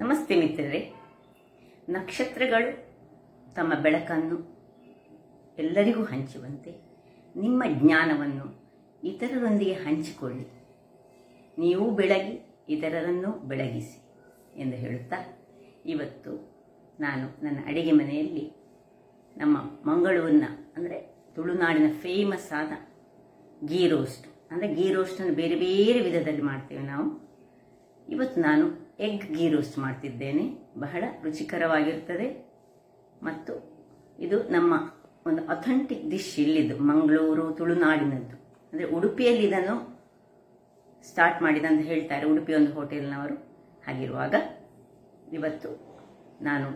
ನಮಸ್ತೆ ಮಿತ್ರರೇ. ನಕ್ಷತ್ರಗಳು ತಮ್ಮ ಬೆಳಕನ್ನು ಎಲ್ಲರಿಗೂ ಹಂಚುವಂತೆ ನಿಮ್ಮ ಜ್ಞಾನವನ್ನು ಇತರರೊಂದಿಗೆ ಹಂಚಿಕೊಳ್ಳಿ. ನೀವು ಬೆಳಗಿ ಇತರರನ್ನು ಬೆಳಗಿಸಿ ಎಂದು ಹೇಳುತ್ತಾ, ಇವತ್ತು ನಾನು ನನ್ನ ಅಡಿಗೆ ಮನೆಯಲ್ಲಿ ನಮ್ಮ ಮಂಗಳೂರಿನ ಅಂದರೆ ತುಳುನಾಡಿನ ಫೇಮಸ್ ಆದ ಗೀ ರೋಸ್ಟ್, ಅಂದರೆ ಗೀ ರೋಸ್ಟನ್ನು ಬೇರೆ ಬೇರೆ ವಿಧದಲ್ಲಿ ಮಾಡ್ತೇವೆ ನಾವು. ಇವತ್ತು ನಾನು ಎಗ್ ಗೀ ರೋಸ್ಟ್ ಮಾಡ್ತಿದ್ದೇನೆ. ಬಹಳ ರುಚಿಕರವಾಗಿರುತ್ತದೆ ಮತ್ತು ಇದು ನಮ್ಮ ಒಂದು ಅಥೆಂಟಿಕ್ ಡಿಶ್. ಇಲ್ಲಿದ್ದು ಮಂಗಳೂರು ತುಳುನಾಡಿನದ್ದು, ಅಂದರೆ ಉಡುಪಿಯಲ್ಲಿ ಇದನ್ನು ಸ್ಟಾರ್ಟ್ ಮಾಡಿದಂತ ಹೇಳ್ತಾರೆ, ಉಡುಪಿ ಒಂದು ಹೋಟೆಲ್ನವರು. ಹಾಗಿರುವಾಗ ಇವತ್ತು ನಾನು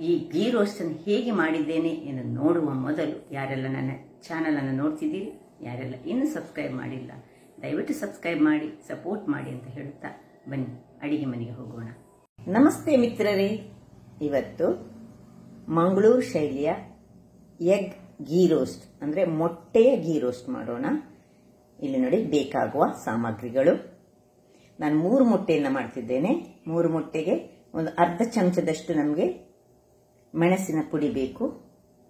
ಈ ಗೀ ರೋಸ್ಟನ್ನು ಹೇಗೆ ಮಾಡಿದ್ದೇನೆ ಎಂದು ನೋಡುವ ಮೊದಲು, ಯಾರೆಲ್ಲ ನನ್ನ ಚಾನಲನ್ನು ನೋಡ್ತಿದ್ದೀರಿ, ಯಾರೆಲ್ಲ ಇನ್ನೂ ಸಬ್ಸ್ಕ್ರೈಬ್ ಮಾಡಿಲ್ಲ, ದಯವಿಟ್ಟು ಸಬ್ಸ್ಕ್ರೈಬ್ ಮಾಡಿ ಸಪೋರ್ಟ್ ಮಾಡಿ ಅಂತ ಹೇಳುತ್ತಾ ಬನ್ನಿ ಅಡಿಗೆ ಮನೆಗೆ ಹೋಗೋಣ. ನಮಸ್ತೆ ಮಿತ್ರರೇ. ಇವತ್ತು ಮಂಗಳೂರು ಶೈಲಿಯ ಎಗ್ ಗೀ ರೋಸ್ಟ್ ಅಂದರೆ ಮೊಟ್ಟೆಯ ಗೀ ರೋಸ್ಟ್ ಮಾಡೋಣ. ಇಲ್ಲಿ ನೋಡಿ ಬೇಕಾಗುವ ಸಾಮಗ್ರಿಗಳು. ನಾನು 3 ಮೊಟ್ಟೆಯನ್ನು ಮಾಡ್ತಿದ್ದೇನೆ. 3 ಮೊಟ್ಟೆಗೆ ಒಂದು ಅರ್ಧ ಚಮಚದಷ್ಟು ನಮಗೆ ಮೆಣಸಿನ ಪುಡಿ ಬೇಕು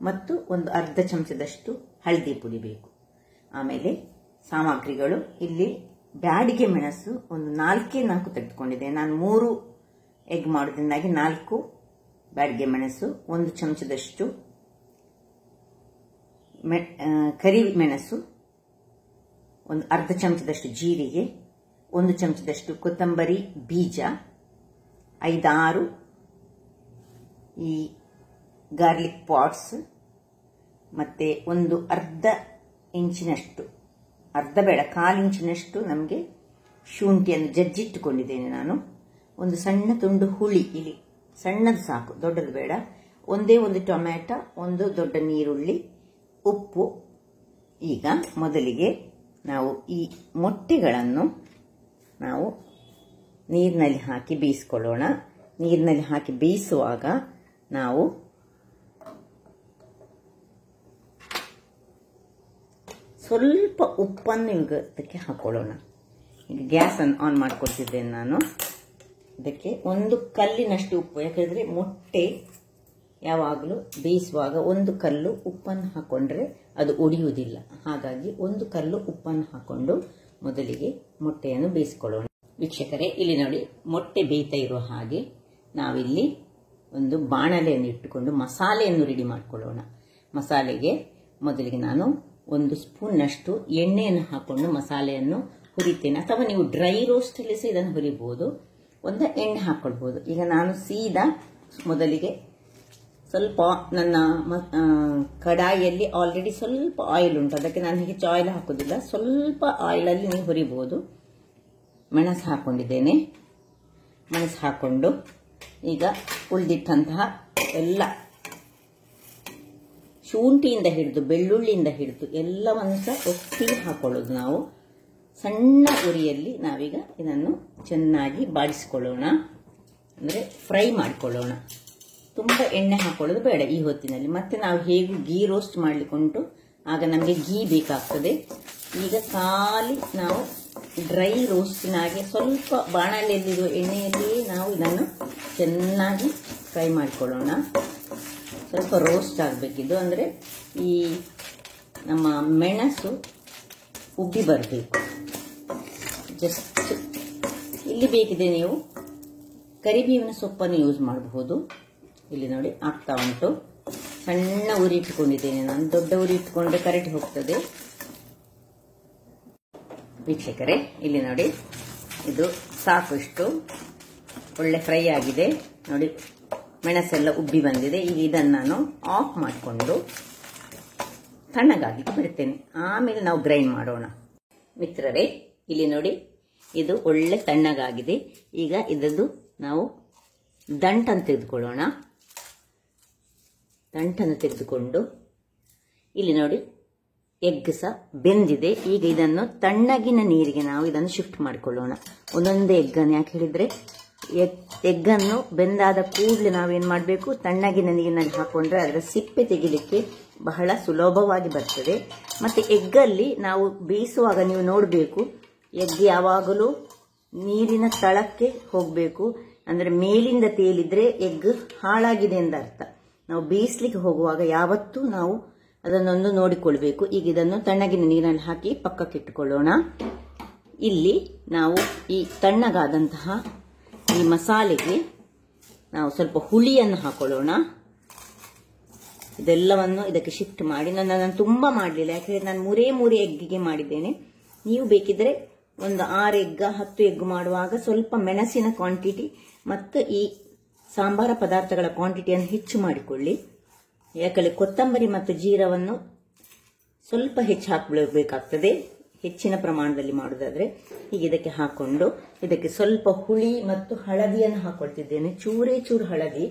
ಮತ್ತು ಒಂದು ಅರ್ಧ ಚಮಚದಷ್ಟು ಹಳದಿ ಪುಡಿ ಬೇಕು. ಆಮೇಲೆ ಸಾಮಗ್ರಿಗಳು, ಇಲ್ಲಿ ಬ್ಯಾಡಿಗೆ ಮೆಣಸು ಒಂದು 4 ತೆಗೆದುಕೊಂಡಿದೆ. ನಾನು 3 ಎಗ್ ಮಾಡೋದ್ರಿಂದಾಗಿ 4 ಬ್ಯಾಡಿಗೆ ಮೆಣಸು, 1 ಚಮಚದಷ್ಟು ಕರಿ ಮೆಣಸು, ಒಂದು ಅರ್ಧ ಚಮಚದಷ್ಟು ಜೀರಿಗೆ, 1 ಚಮಚದಷ್ಟು ಕೊತ್ತಂಬರಿ ಬೀಜ, 5-6 ಈ ಗಾರ್ಲಿಕ್ ಪಾಟ್ಸ್, ಮತ್ತೆ ಒಂದು ಅರ್ಧ ಇಂಚಿನಷ್ಟು, ಅರ್ಧ ಬೇಡ 1/4 ಇಂಚಿನಷ್ಟು ನಮಗೆ ಶುಂಠಿಯನ್ನು ಜಜ್ಜಿಟ್ಟುಕೊಂಡಿದ್ದೇನೆ ನಾನು. ಒಂದು ಸಣ್ಣ ತುಂಡು ಹುಳಿ, ಇಲ್ಲಿ ಸಣ್ಣದು ಸಾಕು, ದೊಡ್ಡದು ಬೇಡ. ಒಂದೇ ಒಂದು ಟೊಮ್ಯಾಟೊ, ಒಂದು ದೊಡ್ಡ ನೀರುಳ್ಳಿ, ಉಪ್ಪು. ಈಗ ಮೊದಲಿಗೆ ನಾವು ಈ ಮೊಟ್ಟೆಗಳನ್ನು ನಾವು ನೀರಿನಲ್ಲಿ ಹಾಕಿ ಬೇಯಿಸಿಕೊಳ್ಳೋಣ. ನೀರಿನಲ್ಲಿ ಹಾಕಿ ಬೇಯಿಸುವಾಗ ನಾವು ಸ್ವಲ್ಪ ಉಪ್ಪನ್ನು ಇದಕ್ಕೆ ಹಾಕೊಳ್ಳೋಣ. ಈಗ ಗ್ಯಾಸನ್ನು ಆನ್ ಮಾಡ್ಕೊಳ್ತಿದ್ದೇನೆ ನಾನು. ಇದಕ್ಕೆ 1 ಕಲ್ಲಿನಷ್ಟು ಉಪ್ಪು, ಯಾಕಂದರೆ ಮೊಟ್ಟೆ ಯಾವಾಗಲೂ ಬೇಯಿಸುವಾಗ 1 ಕಲ್ಲು ಉಪ್ಪನ್ನು ಹಾಕೊಂಡ್ರೆ ಅದು ಒಡೆಯುವುದಿಲ್ಲ. ಹಾಗಾಗಿ 1 ಕಲ್ಲು ಉಪ್ಪನ್ನು ಹಾಕೊಂಡು ಮೊದಲಿಗೆ ಮೊಟ್ಟೆಯನ್ನು ಬೇಯಿಸಿಕೊಳ್ಳೋಣ. ವೀಕ್ಷಕರೇ, ಇಲ್ಲಿ ನೋಡಿ ಮೊಟ್ಟೆ ಬೇಯ್ತಾ ಇರುವ ಹಾಗೆ ನಾವಿಲ್ಲಿ ಒಂದು ಬಾಣಲೆಯನ್ನು ಇಟ್ಟುಕೊಂಡು ಮಸಾಲೆಯನ್ನು ರೆಡಿ ಮಾಡಿಕೊಳ್ಳೋಣ. ಮಸಾಲೆಗೆ ಮೊದಲಿಗೆ ನಾನು 1 ಸ್ಪೂನ್ನಷ್ಟು ಎಣ್ಣೆಯನ್ನು ಹಾಕೊಂಡು ಮಸಾಲೆಯನ್ನು ಹುರಿತೇನೆ, ಅಥವಾ ನೀವು ಡ್ರೈ ರೋಸ್ಟಲ್ಲಿ ಸಹ ಇದನ್ನು ಹುರಿಬಹುದು, ಒಂದು ಎಣ್ಣೆ ಹಾಕೊಳ್ಬಹುದು. ಈಗ ನಾನು ಸೀದಾ ಮೊದಲಿಗೆ ಸ್ವಲ್ಪ ನನ್ನ ಕಡಾಯಿಯಲ್ಲಿ ಆಲ್ರೆಡಿ ಸ್ವಲ್ಪ ಆಯಿಲ್ ಉಂಟು, ಅದಕ್ಕೆ ನಾನು ಹೆಚ್ಚು ಆಯಿಲ್ ಹಾಕೋದಿಲ್ಲ, ಸ್ವಲ್ಪ ಆಯಿಲಲ್ಲಿ ನೀವು ಹುರಿಬಹುದು. ಮೆಣಸು ಹಾಕೊಂಡಿದ್ದೇನೆ. ಮೆಣಸು ಹಾಕೊಂಡು ಈಗ ಉಳಿದಿಟ್ಟಂತಹ ಎಲ್ಲ ಶುಂಠಿಯಿಂದ ಹಿಡಿದು ಬೆಳ್ಳುಳ್ಳಿಯಿಂದ ಹಿಡಿದು ಎಲ್ಲವನ್ನು ಸಹ ಒಟ್ಟಿಗೆ ಹಾಕೊಳ್ಳೋದು ನಾವು. ಸಣ್ಣ ಉರಿಯಲ್ಲಿ ನಾವೀಗ ಇದನ್ನು ಚೆನ್ನಾಗಿ ಬಾಡಿಸಿಕೊಳ್ಳೋಣ, ಅಂದರೆ ಫ್ರೈ ಮಾಡಿಕೊಳ್ಳೋಣ. ತುಂಬ ಎಣ್ಣೆ ಹಾಕೊಳ್ಳೋದು ಬೇಡ ಈ ಹೊತ್ತಿನಲ್ಲಿ. ಮತ್ತೆ ನಾವು ಹೇಗೂ ಗೀ ರೋಸ್ಟ್ ಮಾಡಲಿಕ್ಕುಂಟು, ಆಗ ನಮಗೆ ಗೀ ಬೇಕಾಗ್ತದೆ. ಈಗ ಖಾಲಿ ನಾವು ಡ್ರೈ ರೋಸ್ಟಿನಾಗೆ ಸ್ವಲ್ಪ ಬಾಣಲೆಯಲ್ಲಿರುವ ಎಣ್ಣೆಯಲ್ಲಿಯೇ ನಾವು ಇದನ್ನು ಚೆನ್ನಾಗಿ ಫ್ರೈ ಮಾಡಿಕೊಳ್ಳೋಣ. ಸ್ವಲ್ಪ ರೋಸ್ಟ್ ಆಗಬೇಕಿದ್ದು, ಅಂದರೆ ಈ ನಮ್ಮ ಮೆಣಸು ಉಬ್ಬಿ ಬರಬೇಕು. ಜಸ್ಟ್ ಇಲ್ಲಿ ಬೇಕಿದೆ ನೀವು ಕರಿಬೇವಿನ ಸೊಪ್ಪನ್ನು ಯೂಸ್ ಮಾಡಬಹುದು. ಇಲ್ಲಿ ನೋಡಿ ಆಗ್ತಾ ಉಂಟು. ಸಣ್ಣ ಉರಿ ಇಟ್ಟುಕೊಂಡಿದ್ದೇನೆ ನಾನು, ದೊಡ್ಡ ಉರಿ ಇಟ್ಟುಕೊಂಡ್ರೆ ಕರೆಕ್ಟ್ ಹೋಗ್ತದೆ. ವೀಕ್ಷಕರೇ, ಇಲ್ಲಿ ನೋಡಿ ಇದು ಸಾಕು, ಇಷ್ಟು ಒಳ್ಳೆ ಫ್ರೈ ಆಗಿದೆ ನೋಡಿ, ಮೆಣಸೆಲ್ಲ ಉಬ್ಬಿ ಬಂದಿದೆ. ಈಗ ಇದನ್ನು ನಾನು ಆಫ್ ಮಾಡಿಕೊಂಡು ತಣ್ಣಗಾಗಲಿಕ್ಕೆ ಬಿಡ್ತೇನೆ, ಆಮೇಲೆ ನಾವು ಗ್ರೈಂಡ್ ಮಾಡೋಣ. ಮಿತ್ರರೇ, ಇಲ್ಲಿ ನೋಡಿ ಇದು ಒಳ್ಳೆ ತಣ್ಣಗಾಗಿದೆ. ಈಗ ಇದನ್ನು ನಾವು ದಂಟನ್ನು ತೆಗೆದುಕೊಳ್ಳೋಣ. ದಂಟನ್ನು ತೆಗೆದುಕೊಂಡು ಇಲ್ಲಿ ನೋಡಿ ಎಗ್ ಸಹ ಬೆಂದಿದೆ. ಈಗ ಇದನ್ನು ತಣ್ಣಗಿನ ನೀರಿಗೆ ನಾವು ಇದನ್ನು ಶಿಫ್ಟ್ ಮಾಡಿಕೊಳ್ಳೋಣ. ಒಂದೊಂದೇ ಎಗ್ಗನ್ನು, ಯಾಕೆ ಹೇಳಿದರೆ ಎಗ್ಗನ್ನು ಬೆಂದಾದ ಕೂಡಲೇ ನಾವೇನು ಮಾಡಬೇಕು, ತಣ್ಣಗಿನ ನೀರಿನಲ್ಲಿ ಹಾಕೊಂಡ್ರೆ ಅದರ ಸಿಪ್ಪೆ ತೆಗಿಲಿಕ್ಕೆ ಬಹಳ ಸುಲಭವಾಗಿ ಬರ್ತದೆ. ಮತ್ತು ಎಗ್ಗಲ್ಲಿ ನಾವು ಬೇಯಿಸುವಾಗ ನೀವು ನೋಡಬೇಕು, ಎಗ್ ಯಾವಾಗಲೂ ನೀರಿನ ತಳಕ್ಕೆ ಹೋಗಬೇಕು. ಅಂದ್ರೆ ಮೇಲಿಂದ ತೇಲಿದ್ರೆ ಎಗ್ ಹಾಳಾಗಿದೆ ಎಂದ ಅರ್ಥ. ನಾವು ಬೇಯಿಸ್ಲಿಕ್ಕೆ ಹೋಗುವಾಗ ಯಾವತ್ತೂ ನಾವು ಅದನ್ನೊಂದು ನೋಡಿಕೊಳ್ಬೇಕು. ಈಗ ಇದನ್ನು ತಣ್ಣಗಿನ ನೀರಲ್ಲಿ ಹಾಕಿ ಪಕ್ಕಕ್ಕಿಟ್ಟುಕೊಳ್ಳೋಣ. ಇಲ್ಲಿ ನಾವು ಈ ತಣ್ಣಗಾದಂತಹ ಈ ಮಸಾಲೆಗೆ ನಾವು ಸ್ವಲ್ಪ ಹುಳಿಯನ್ನು ಹಾಕೊಳ್ಳೋಣ. ಇದೆಲ್ಲವನ್ನು ಇದಕ್ಕೆ ಶಿಫ್ಟ್ ಮಾಡಿ, ನಾನು ತುಂಬಾ ಮಾಡಲಿಲ್ಲ, ಯಾಕಂದ್ರೆ ನಾನು ಮೂರೇ ಎಗ್ಗಿಗೆ ಮಾಡಿದ್ದೇನೆ. ನೀವು ಬೇಕಿದ್ರೆ ಒಂದು 6 ಎಗ್ 10 ಎಗ್ ಮಾಡುವಾಗ ಸ್ವಲ್ಪ ಮೆಣಸಿನ ಕ್ವಾಂಟಿಟಿ ಮತ್ತು ಈ ಸಾಂಬಾರ ಪದಾರ್ಥಗಳ ಕ್ವಾಂಟಿಟಿಯನ್ನು ಹೆಚ್ಚು ಮಾಡಿಕೊಳ್ಳಿ. ಯಾಕಂದ್ರೆ ಕೊತ್ತಂಬರಿ ಮತ್ತು ಜೀರವನ್ನು ಸ್ವಲ್ಪ ಹೆಚ್ಚು ಹಾಕಬೇಕಾಗ್ತದೆ ಹೆಚ್ಚಿನ ಪ್ರಮಾಣದಲ್ಲಿ ಮಾಡುವುದಾದ್ರೆ. ಹೀಗೆ ಇದಕ್ಕೆ ಹಾಕೊಂಡು ಇದಕ್ಕೆ ಸ್ವಲ್ಪ ಹುಳಿ ಮತ್ತು ಹಳದಿಯನ್ನು ಹಾಕೊಳ್ತಿದ್ದೇನೆ. ಚೂರೇ ಚೂರು ಹಳದಿ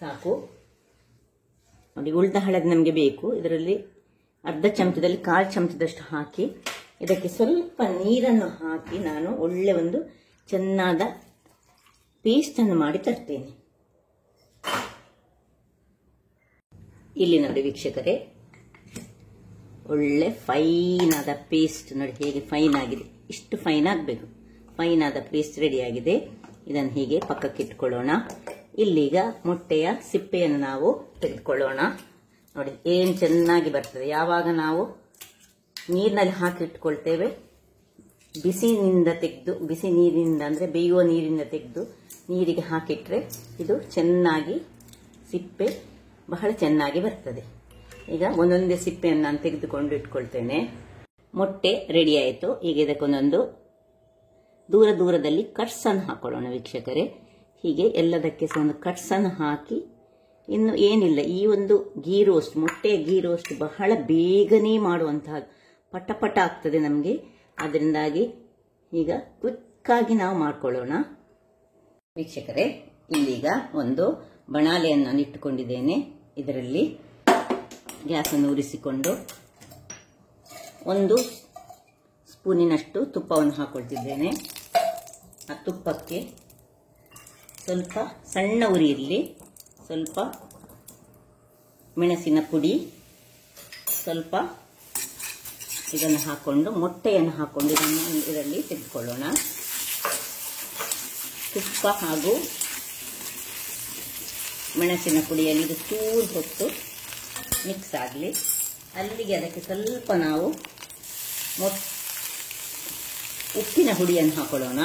ಸಾಕು ನೋಡಿ. ಉಳಿದ ಹಳದಿ ನಮಗೆ ಬೇಕು. ಇದರಲ್ಲಿ ಅರ್ಧ ಚಮಚದಲ್ಲಿ 1/4 ಚಮಚದಷ್ಟು ಹಾಕಿ ಇದಕ್ಕೆ ಸ್ವಲ್ಪ ನೀರನ್ನು ಹಾಕಿ ನಾನು ಒಳ್ಳೆ ಒಂದು ಚೆನ್ನಾದ ಪೇಸ್ಟ್ ಅನ್ನು ಮಾಡಿ ತರ್ತೇನೆ. ಇಲ್ಲಿ ನೋಡಿ ವೀಕ್ಷಕರೇ, ಒಳ್ಳೆ ಫೈನ್ ಆದ ಪೇಸ್ಟ್ ನೋಡಿ ಹೇಗೆ ಫೈನ್ ಆಗಿದೆ. ಇಷ್ಟು ಫೈನ್ ಆಗಬೇಕು. ಫೈನ್ ಆದ ಪೇಸ್ಟ್ ರೆಡಿ ಆಗಿದೆ. ಇದನ್ನು ಹೀಗೆ ಪಕ್ಕಕ್ಕೆ ಇಟ್ಕೊಳ್ಳೋಣ. ಇಲ್ಲೀಗ ಮೊಟ್ಟೆಯ ಸಿಪ್ಪೆಯನ್ನು ನಾವು ತೆಗೆದುಕೊಳ್ಳೋಣ. ನೋಡಿ ಏನು ಚೆನ್ನಾಗಿ ಬರ್ತದೆ. ಯಾವಾಗ ನಾವು ನೀರಿನಲ್ಲಿ ಹಾಕಿ ಇಟ್ಕೊಳ್ತೇವೆ, ಬಿಸಿ ನೀರಿನಿಂದ ಅಂದ್ರೆ ಬೇಯುವ ನೀರಿಂದ ತೆಗೆದು ನೀರಿಗೆ ಹಾಕಿಟ್ರೆ ಇದು ಚೆನ್ನಾಗಿ ಸಿಪ್ಪೆ ಬಹಳ ಚೆನ್ನಾಗಿ ಬರ್ತದೆ. ಈಗ ಒಂದೊಂದೇ ಸಿಪ್ಪೆಯನ್ನು ನಾನು ತೆಗೆದುಕೊಂಡು ಇಟ್ಕೊಳ್ತೇನೆ. ಮೊಟ್ಟೆ ರೆಡಿ ಆಯಿತು. ಈಗ ಇದಕ್ಕೊಂದೊಂದು ದೂರದಲ್ಲಿ ಕಟ್ಸ್ ಅನ್ನು ಹಾಕೊಳ್ಳೋಣ ವೀಕ್ಷಕರೇ. ಹೀಗೆ ಎಲ್ಲದಕ್ಕೆ ಸಹ ಒಂದು ಕಟ್ಸ್ ಅನ್ನು ಹಾಕಿ, ಇನ್ನು ಏನಿಲ್ಲ, ಈ ಒಂದು ಗೀ ರೋಸ್ಟ್, ಮೊಟ್ಟೆ ಗೀ ರೋಸ್ಟ್ ಬಹಳ ಬೇಗನೆ ಮಾಡುವಂತಹ ಪಟ ಆಗ್ತದೆ ನಮಗೆ. ಅದರಿಂದಾಗಿ ಈಗ ಕ್ವಿಕ್ಕಾಗಿ ನಾವು ಮಾಡ್ಕೊಳ್ಳೋಣ ವೀಕ್ಷಕರೇ. ಇಲ್ಲೀಗ ಒಂದು ಬಣಾಲೆಯನ್ನು ನಾನು ಇಟ್ಟುಕೊಂಡಿದ್ದೇನೆ. ಇದರಲ್ಲಿ ಗ್ಯಾಸನ್ನು ಉರಿಸಿಕೊಂಡು 1 ಸ್ಪೂನಿನಷ್ಟು ತುಪ್ಪವನ್ನು ಹಾಕೊಳ್ತಿದ್ದೇನೆ. ಆ ತುಪ್ಪಕ್ಕೆ ಸ್ವಲ್ಪ ಸಣ್ಣ ಉರಿಯಲ್ಲಿ ಸ್ವಲ್ಪ ಮೆಣಸಿನ ಪುಡಿ, ಸ್ವಲ್ಪ ಇದನ್ನು ಹಾಕೊಂಡು ಮೊಟ್ಟೆಯನ್ನು ಹಾಕೊಂಡು ಇದರಲ್ಲಿ ತೆಗೆದುಕೊಳ್ಳೋಣ. ತುಪ್ಪ ಹಾಗೂ ಮೆಣಸಿನ ಪುಡಿಯಲ್ಲಿ ಇದು ಚೂರು ಹೊತ್ತು ಮಿಕ್ಸ್ ಆಗಲಿ. ಅಲ್ಲಿಗೆ ಅದಕ್ಕೆ ಸ್ವಲ್ಪ ನಾವು ಉಪ್ಪಿನ ಹುಡಿಯನ್ನು ಹಾಕೊಳ್ಳೋಣ.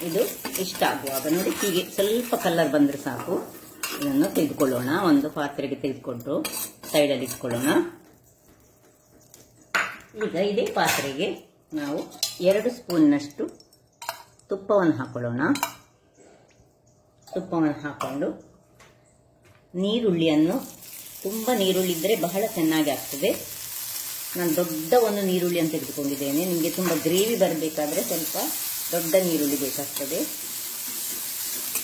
ಇದು ಇಷ್ಟ ಆಗುವಾಗ ನೋಡಿ ಹೀಗೆ ಸ್ವಲ್ಪ ಕಲರ್ ಬಂದರೆ ಸಾಕು. ಇದನ್ನು ತೆಗೆದುಕೊಳ್ಳೋಣ. ಒಂದು ಪಾತ್ರೆಗೆ ತೆಗೆದುಕೊಂಡು ಸೈಡಲ್ಲಿ ಇಟ್ಕೊಳ್ಳೋಣ. ಈಗ ಇದೇ ಪಾತ್ರೆಗೆ ನಾವು 2 ಸ್ಪೂನ್ನಷ್ಟು ತುಪ್ಪವನ್ನು ಹಾಕೊಳ್ಳೋಣ. ತುಪ್ಪವನ್ನು ಹಾಕೊಂಡು ನೀರುಳ್ಳಿಯನ್ನು, ತುಂಬ ನೀರುಳ್ಳಿ ಇದ್ದರೆ ಬಹಳ ಚೆನ್ನಾಗಿ ಆಗ್ತದೆ. ನಾನು ದೊಡ್ಡ ಒಂದು ನೀರುಳ್ಳಿಯನ್ನು ತೆಗೆದುಕೊಂಡಿದ್ದೇನೆ. ನಿಮಗೆ ತುಂಬ ಗ್ರೇವಿ ಬರಬೇಕಾದ್ರೆ ಸ್ವಲ್ಪ ದೊಡ್ಡ ನೀರುಳ್ಳಿ ಬೇಕಾಗ್ತದೆ.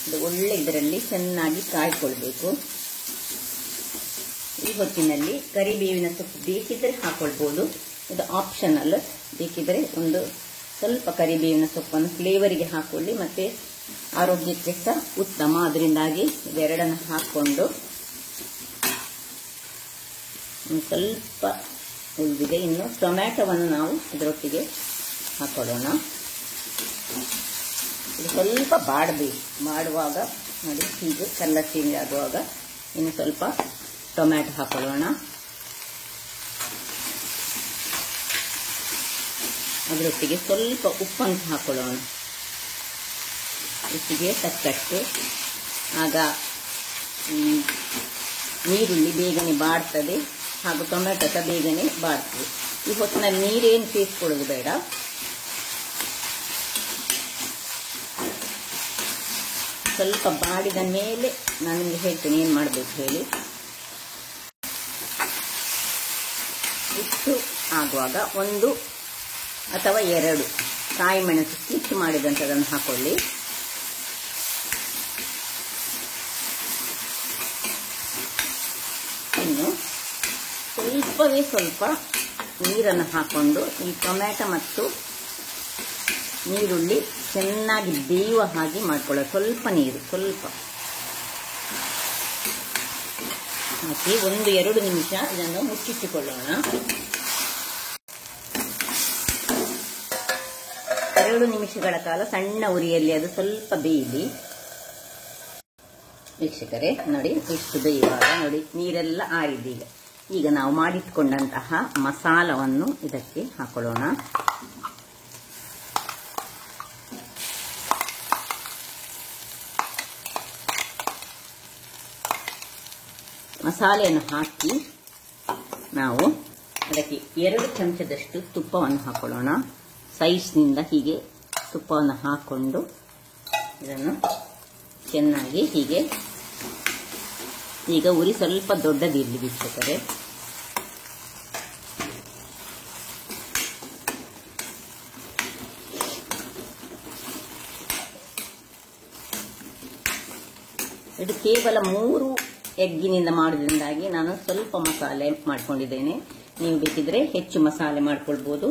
ಇದು ಒಳ್ಳೆ ಇದರಲ್ಲಿ ಚೆನ್ನಾಗಿ ಕಾಯ್ಕೊಳ್ಬೇಕು. ಈ ಹೊತ್ತಿನಲ್ಲಿ ಕರಿಬೇವಿನ ಸೊಪ್ಪು ಬೇಕಿದ್ರೆ ಹಾಕೊಳ್ಬೋದು, ಇದು ಆಪ್ಷನಲ್. ಬೇಕಿದ್ರೆ ಒಂದು ಸ್ವಲ್ಪ ಕರಿಬೇವಿನ ಸೊಪ್ಪನ್ನು ಫ್ಲೇವರಿಗೆ ಹಾಕೊಳ್ಳಿ, ಮತ್ತೆ ಆರೋಗ್ಯಕ್ಕೆ ಸಹ ಉತ್ತಮ. ಅದರಿಂದಾಗಿ ಇವೆರಡನ್ನು ಹಾಕೊಂಡು ಸ್ವಲ್ಪ ಉಳಿದಿದೆ. ಇನ್ನು ಟೊಮ್ಯಾಟೊವನ್ನು ನಾವು ಇದರೊಟ್ಟಿಗೆ ಹಾಕೊಳ್ಳೋಣ. ಇದು ಸ್ವಲ್ಪ ಬಾಡುವಾಗ ನೋಡಿ ಹೀಗೆ ಕಲರ್ ಚೇಂಜ್ ಆಗುವಾಗ ಇನ್ನು ಸ್ವಲ್ಪ ಟೊಮ್ಯಾಟೊ ಹಾಕೊಳ್ಳೋಣ. ಅದರೊಟ್ಟಿಗೆ ಸ್ವಲ್ಪ ಉಪ್ಪನ್ನು ಹಾಕೊಳ್ಳೋಣ ರುಚಿಗೆ ತಕ್ಕಷ್ಟು. ಆಗ ನೀರುಳ್ಳಿ ಬೇಗನೆ ಬಾಡ್ತದೆ ಹಾಗೂ ಟೊಮೆಟೊ ಸಹ ಬೇಗನೆ ಬಾಡ್ತದೆ. ಈ ಹೊತ್ತಿನಲ್ಲಿ ನೀರೇನು ಸೇರಿಸ್ಕೊಳ್ಳೋದು ಬೇಡ. ಸ್ವಲ್ಪ ಬಾಡಿದ ಮೇಲೆ ನಾನು ನಿಮಗೆ ಹೇಳ್ತೇನೆ ಏನು ಮಾಡಬೇಕು ಹೇಳಿ. ಇಷ್ಟು ಆಗುವಾಗ 1 ಅಥವಾ 2 ಕಾಯಿ ಮೆಣಸು ಸ್ಲಿಚ್ ಮಾಡಿದಂಥದ್ದನ್ನು ಹಾಕೊಳ್ಳಿ. ಇನ್ನು ಸ್ವಲ್ಪವೇ ಸ್ವಲ್ಪ ನೀರನ್ನು ಹಾಕೊಂಡು ಈ ಟೊಮ್ಯಾಟೊ ಮತ್ತು ನೀರುಳ್ಳಿ ಚೆನ್ನಾಗಿ ಬೇಯುವ ಹಾಗೆ ಮಾಡ್ಕೊಳ್ಳೋದು. ಸ್ವಲ್ಪ ನೀರು ಸ್ವಲ್ಪ ಹಾಕಿ 1-2 ನಿಮಿಷ ಇದನ್ನು ಮುಚ್ಚಿಟ್ಟುಕೊಳ್ಳೋಣ. 2 ನಿಮಿಷಗಳ ಕಾಲ ಸಣ್ಣ ಉರಿಯಲ್ಲಿ ಅದು ಸ್ವಲ್ಪ ಬೇಯಲಿ. ವೀಕ್ಷಕರೇ ನೋಡಿ, ಇಷ್ಟು ಬೇಯುವಾಗ ನೋಡಿ ನೀರೆಲ್ಲ ಆರಿದೆ. ಈಗ ನಾವು ಮಾಡಿಟ್ಕೊಂಡಂತಹ ಮಸಾಲವನ್ನು ಇದಕ್ಕೆ ಹಾಕೊಳ್ಳೋಣ. ಮಸಾಲೆಯನ್ನು ಹಾಕಿ ನಾವು ಅದಕ್ಕೆ 2 ಚಮಚದಷ್ಟು ತುಪ್ಪವನ್ನು ಹಾಕೊಳ್ಳೋಣ. ಸೈಡ್ಸ್ನಿಂದ ಹೀಗೆ ತುಪ್ಪವನ್ನು ಹಾಕೊಂಡು ಇದನ್ನು ಚೆನ್ನಾಗಿ ಹೀಗೆ, ಈಗ ಉರಿ ಸ್ವಲ್ಪ ದೊಡ್ಡದಿರಲಿ ವೀಕ್ಷಕರೇ. ಇದು ಕೇವಲ 3 ಎಗ್ಗಿನಿಂದ ಮಾಡೋದ್ರಿಂದಾಗಿ ನಾನು ಸ್ವಲ್ಪ ಮಸಾಲೆ ಮಾಡ್ಕೊಂಡಿದ್ದೇನೆ. ನೀವು ಬೇಕಿದ್ರೆ ಹೆಚ್ಚು ಮಸಾಲೆ ಮಾಡ್ಕೊಳ್ಬಹುದು.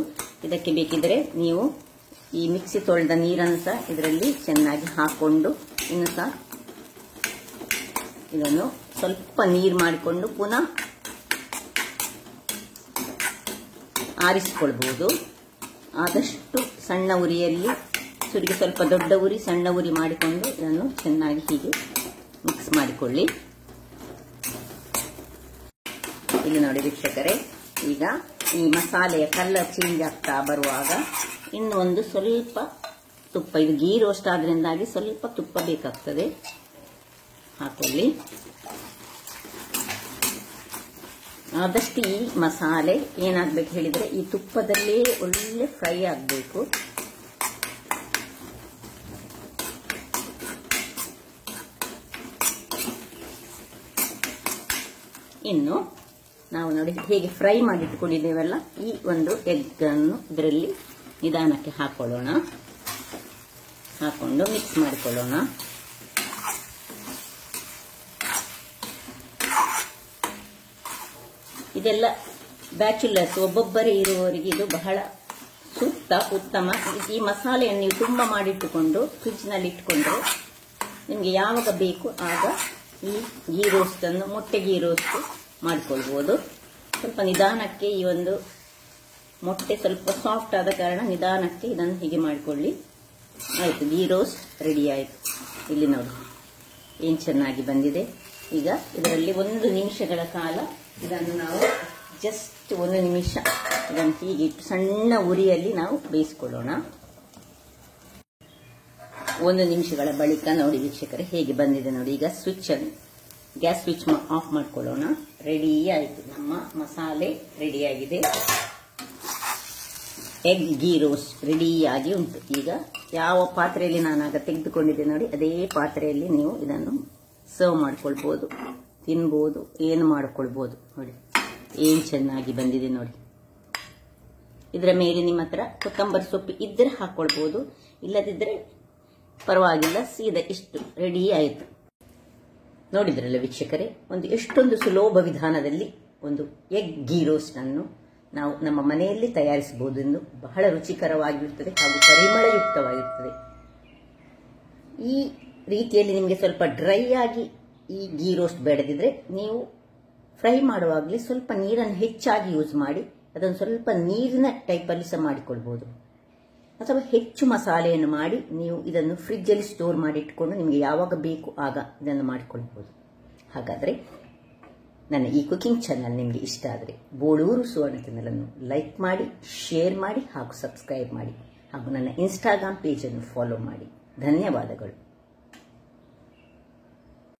ಇದಕ್ಕೆ ಬೇಕಿದ್ರೆ ನೀವು ಈ ಮಿಕ್ಸಿ ತೊಳೆದ ನೀರನ್ನು ಸಹ ಇದರಲ್ಲಿ ಚೆನ್ನಾಗಿ ಹಾಕೊಂಡು ಇನ್ನು ಸಹ ಇದನ್ನು ಸ್ವಲ್ಪ ನೀರು ಮಾಡಿಕೊಂಡು ಪುನಃ ಆರಿಸಿಕೊಳ್ಬಹುದು. ಆದಷ್ಟು ಸಣ್ಣ ಉರಿಯಲ್ಲಿ, ಸುರಿಗೆ ಸ್ವಲ್ಪ ದೊಡ್ಡ ಉರಿ ಸಣ್ಣ ಉರಿ ಮಾಡಿಕೊಂಡು ಇದನ್ನು ಚೆನ್ನಾಗಿ ಹೀಗೆ ಮಿಕ್ಸ್ ಮಾಡಿಕೊಳ್ಳಿ. ಇಲ್ಲಿ ನೋಡಿ ವೀಕ್ಷಕರೇ, ಈಗ ಈ ಮಸಾಲೆಯ ಕಲರ್ ಚೇಂಜ್ ಆಗ್ತಾ ಬರುವಾಗ ಇನ್ನು ಒಂದು ಸ್ವಲ್ಪ ತುಪ್ಪ, ಇದು ಗೀ ರೋಸ್ಟ್ ಆದ್ರಿಂದಾಗಿ ಸ್ವಲ್ಪ ತುಪ್ಪ ಬೇಕಾಗ್ತದೆ, ಹಾಕೊಳ್ಳಿ. ಆದಷ್ಟು ಈ ಮಸಾಲೆ ಏನಾಗಬೇಕು ಹೇಳಿದ್ರೆ ಈ ತುಪ್ಪದಲ್ಲೇ ಒಳ್ಳೆ ಫ್ರೈ ಆಗಬೇಕು. ಇನ್ನು ನಾವು ನೋಡಿ ಹೇಗೆ ಫ್ರೈ ಮಾಡಿಟ್ಕೊಂಡಿದ್ದೇವಲ್ಲ, ಈ ಒಂದು ಎಗ್ ಅನ್ನು ಇದರಲ್ಲಿ ನಿಧಾನಕ್ಕೆ ಹಾಕೊಳ್ಳೋಣ. ಹಾಕೊಂಡು ಮಿಕ್ಸ್ ಮಾಡಿಕೊಳ್ಳೋಣ. ಇದೆಲ್ಲ ಬ್ಯಾಚುಲರ್ಸ್ ಒಬ್ಬೊಬ್ಬರೇ ಇರುವವರಿಗೆ ಇದು ಬಹಳ ಸೂಕ್ತ, ಉತ್ತಮ. ಈ ಮಸಾಲೆಯನ್ನು ನೀವು ತುಂಬಾ ಮಾಡಿಟ್ಟುಕೊಂಡು ಫ್ರಿಜ್ ನಲ್ಲಿ ಇಟ್ಕೊಂಡ್ರೆ ನಿಮ್ಗೆ ಯಾವಾಗ ಬೇಕು ಆಗ ಈ ಗೀ ರೋಸ್ಟ್ ಅನ್ನು, ಮೊಟ್ಟೆ ಗೀ ರೋಸ್ಟ್ ಮಾಡಿಕೊಳ್ಬಹುದು. ಸ್ವಲ್ಪ ನಿಧಾನಕ್ಕೆ, ಈ ಒಂದು ಮೊಟ್ಟೆ ಸ್ವಲ್ಪ ಸಾಫ್ಟ್ ಆದ ಕಾರಣ ನಿಧಾನಕ್ಕೆ ಇದನ್ನು ಹೀಗೆ ಮಾಡಿಕೊಳ್ಳಿ. ಆಯ್ತು, ಗೀ ರೋಸ್ಟ್ ರೆಡಿ ಆಯ್ತು. ಇಲ್ಲಿ ನೋಡಿ ಏನ್ ಚೆನ್ನಾಗಿ ಬಂದಿದೆ. ಈಗ ಇದರಲ್ಲಿ 1 ನಿಮಿಷಗಳ ಕಾಲ ಇದನ್ನು ನಾವು ಜಸ್ಟ್ 1 ನಿಮಿಷ ಇದನ್ನು ಹೀಗೆ ಇಟ್ಟು ಸಣ್ಣ ಉರಿಯಲ್ಲಿ ನಾವು ಬೇಯಿಸಿಕೊಳ್ಳೋಣ. 1 ನಿಮಿಷಗಳ ಬಳಿಕ ನೋಡಿ ವೀಕ್ಷಕರೇ ಹೇಗೆ ಬಂದಿದೆ ನೋಡಿ. ಈಗ ಗ್ಯಾಸ್ ಸ್ವಿಚ್ ಆಫ್ ಮಾಡ್ಕೊಳ್ಳೋಣ. ರೆಡಿ ಆಯಿತು, ನಮ್ಮ ಮಸಾಲೆ ರೆಡಿಯಾಗಿದೆ. ಎಗ್ ಗೀ ರೋಸ್ಟ್ ರೆಡಿಯಾಗಿ ಉಂಟು. ಈಗ ಯಾವ ಪಾತ್ರೆಯಲ್ಲಿ ನಾನಾಗ ತೆಗೆದುಕೊಂಡಿದ್ದೆ ನೋಡಿ, ಅದೇ ಪಾತ್ರೆಯಲ್ಲಿ ನೀವು ಇದನ್ನು ಸರ್ವ್ ಮಾಡ್ಕೊಳ್ಬಹುದು, ತಿನ್ಬಹುದು, ಏನು ಮಾಡ್ಕೊಳ್ಬಹುದು. ನೋಡಿ ಏನ್ ಚೆನ್ನಾಗಿ ಬಂದಿದೆ ನೋಡಿ. ಇದರ ಮೇಲೆ ನಿಮ್ಮ ಹತ್ರ ಕೊತ್ತಂಬರಿ ಸೊಪ್ಪು ಇದ್ರೆ ಹಾಕೊಳ್ಬಹುದು, ಇಲ್ಲದಿದ್ರೆ ಪರವಾಗಿಲ್ಲ. ಸೀದಾ ಇಷ್ಟು ರೆಡಿ ಆಯಿತು. ನೋಡಿದ್ರಲ್ಲ ವೀಕ್ಷಕರೇ, ಎಷ್ಟೊಂದು ಸುಲಭ ವಿಧಾನದಲ್ಲಿ ಒಂದು ಎಗ್ ಗೀ ರೋಸ್ಟ್ ಅನ್ನು ನಾವು ನಮ್ಮ ಮನೆಯಲ್ಲಿ ತಯಾರಿಸಬಹುದು ಎಂದು. ಬಹಳ ರುಚಿಕರವಾಗಿರುತ್ತದೆ ಹಾಗೂ ಪರಿಮಳಯುಕ್ತವಾಗಿರುತ್ತದೆ. ಈ ರೀತಿಯಲ್ಲಿ ನಿಮಗೆ ಸ್ವಲ್ಪ ಡ್ರೈ ಆಗಿ ಈ ಗೀ ರೋಸ್ಟ್ ಬೇಡದಿದ್ರೆ ನೀವು ಫ್ರೈ ಮಾಡುವಾಗಲೇ ಸ್ವಲ್ಪ ನೀರನ್ನು ಹೆಚ್ಚಾಗಿ ಯೂಸ್ ಮಾಡಿ ಅದನ್ನು ಸ್ವಲ್ಪ ನೀರಿನ ಟೈಪಲ್ಲಿ ಸಹ ಮಾಡಿಕೊಳ್ಬಹುದು. ಅಥವಾ ಹೆಚ್ಚು ಮಸಾಲೆಯನ್ನು ಮಾಡಿ ನೀವು ಇದನ್ನು ಫ್ರಿಜ್ ಅಲ್ಲಿ ಸ್ಟೋರ್ ಮಾಡಿ ಇಟ್ಕೊಂಡು ನಿಮಗೆ ಯಾವಾಗ ಬೇಕು ಆಗ ಇದನ್ನು ಮಾಡಿಕೊಳ್ಬಹುದು. ಹಾಗಾದ್ರೆ ನನ್ನ ಈ ಕುಕಿಂಗ್ ಚಾನಲ್ ನಿಮಗೆ ಇಷ್ಟ ಆದರೆ ಬೋಳೂರು ಸುವರ್ಣ ಚಾನಲ್ ಅನ್ನು ಲೈಕ್ ಮಾಡಿ, ಶೇರ್ ಮಾಡಿ ಹಾಗೂ ಸಬ್ಸ್ಕ್ರೈಬ್ ಮಾಡಿ ಹಾಗೂ ನನ್ನ ಇನ್ಸ್ಟಾಗ್ರಾಮ್ ಪೇಜ್ ಅನ್ನು ಫಾಲೋ ಮಾಡಿ. ಧನ್ಯವಾದಗಳು.